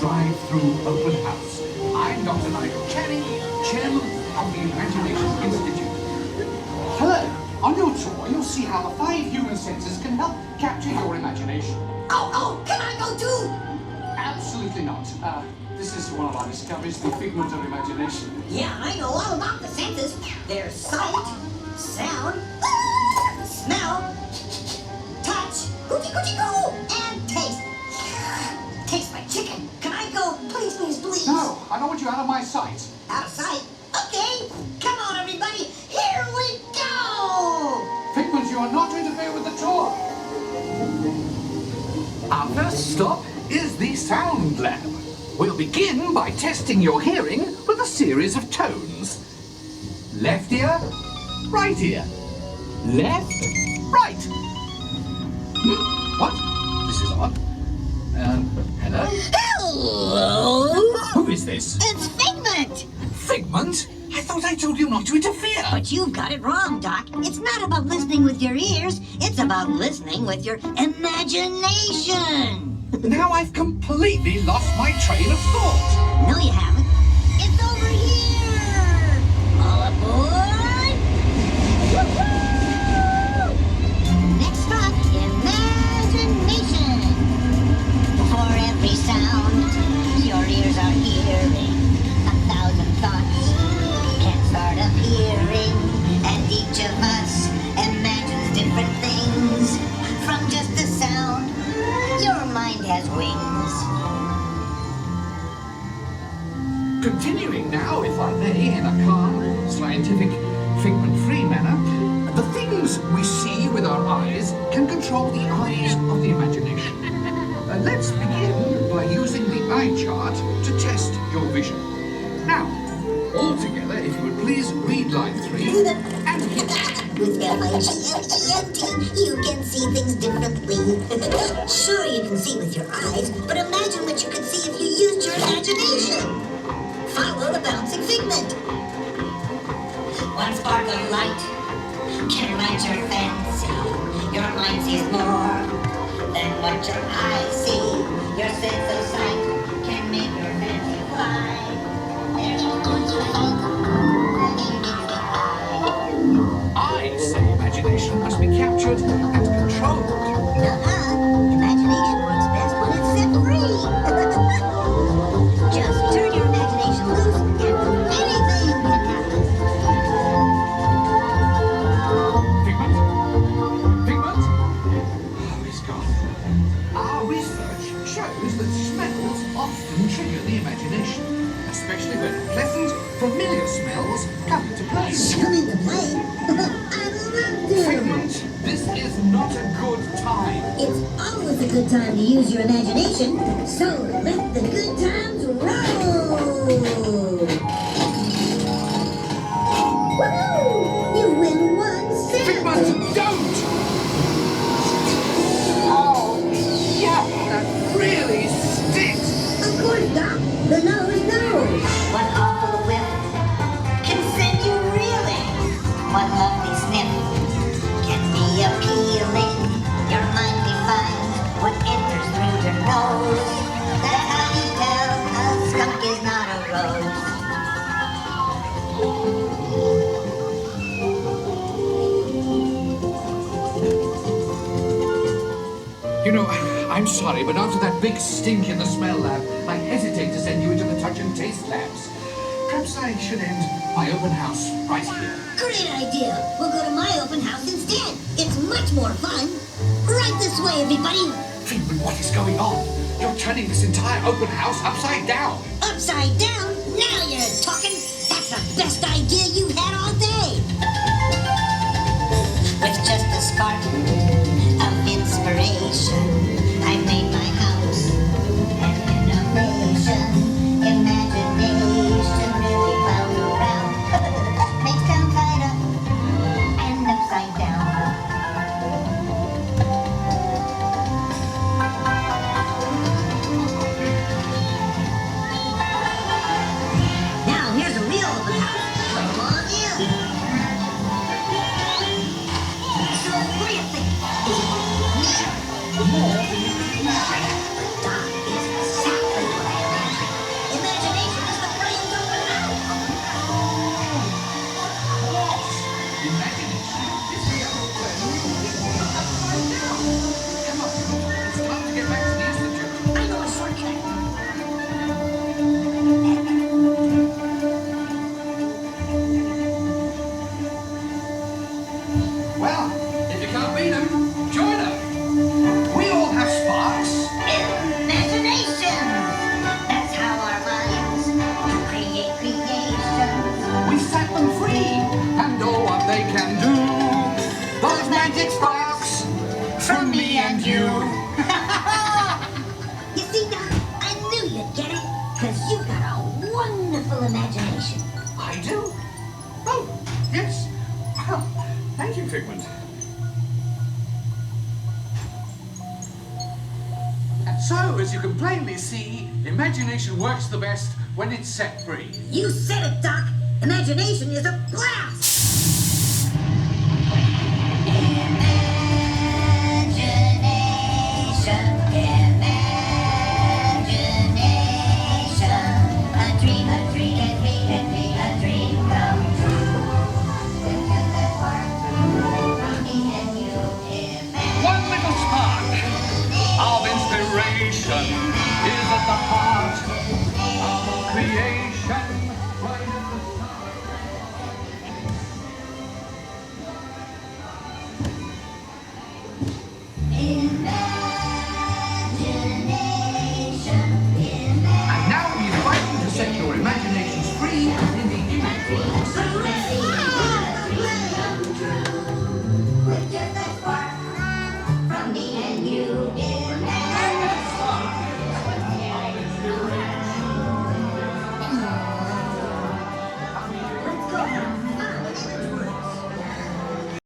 drive-through open house. I'm Dr. Nigel Channing, chairman of the Imagination Institute. Hello. On your tour, you'll see how the 5 human senses can help capture your imagination. Oh, can I go too? Absolutely not. This is one of our discoveries, the figment of imagination. Yeah, I know all about the senses. There's sight, sound, smell, touch, coochie-coochie-coo, and taste. Taste my chicken. Can I go, please, please, please? No, I don't want you out of my sight. Out of sight? Okay. Come on, everybody. Here we go. Figment, you are not to interfere with the tour. Our first stop is the sound lab. We'll begin by testing your hearing with a series of tones. Left ear, right ear. Left, right. What? This is odd. Hello? Hello! Who is this? It's Figment! Figment? I thought I told you not to interfere. But you've got it wrong, Doc. It's not about listening with your ears. It's about listening with your imagination. Now I've completely lost my train of thought. No, you haven't. It's over here! All aboard! Woo-hoo! Next stop, imagination. For every sound your ears are hearing, 1,000 thoughts can start appearing, and each of us imagines different things. From just a sound, your mind has wings. Continuing now, if I may, in a calm, scientific, figment-free manner, the things we see with our eyes can control the eyes of the imagination. Let's begin by using the eye chart to test your vision. Now, all together, if you would please read line 3 and hit. With F-I-G-M-E-N-T, you can see things differently. Sure, you can see with your eyes, but imagine what you could see if you used your imagination. Follow the bouncing figment. One spark of light can light your fancy. Your mind sees more than what your eyes see. Your sense of sight can make your fancy fly. There's no going to I say imagination must be captured and controlled. Imagination works best when it's set free. Just turn your imagination loose and anything can happen. Figment? Figment? Oh, he's gone. Our research shows that smells often trigger the imagination, especially when pleasant, familiar smells come into play. Come into play? I love to. Figment, this is not a good time. It's always a good time to use your imagination, so let the good times roll! Woohoo! You win 1 cent! Figment, don't! Oh, yeah, that really sticks. Of course, Doc. The nose knows. What awful whiff can send you reeling. What lovely sniff can be appealing. Your mind defines what enters through your nose. That's how you tell a skunk is not a rose. You know, I'm sorry, but after that big stink in the smell lab, I hesitate to send you into the touch and taste labs. Perhaps I should end my open house right here. Great idea. We'll go to my open house instead. It's much more fun. Right this way, everybody. Figment, what is going on? You're turning this entire open house upside down. Upside down? Now you're talking. That's the best idea you've had all day. With just a spark of inspiration, I made my house an innovation. Imagination really found around. Makes town side up and upside down. Now here's a real open house. Come on in. as you can plainly see, imagination works the best when it's set free. You said it, Doc. Imagination is a blast. One little spark of inspiration is at the heart of all creation. Right at the start. And now we invite you to set your imaginations free in the image world. With just a spark from me and you.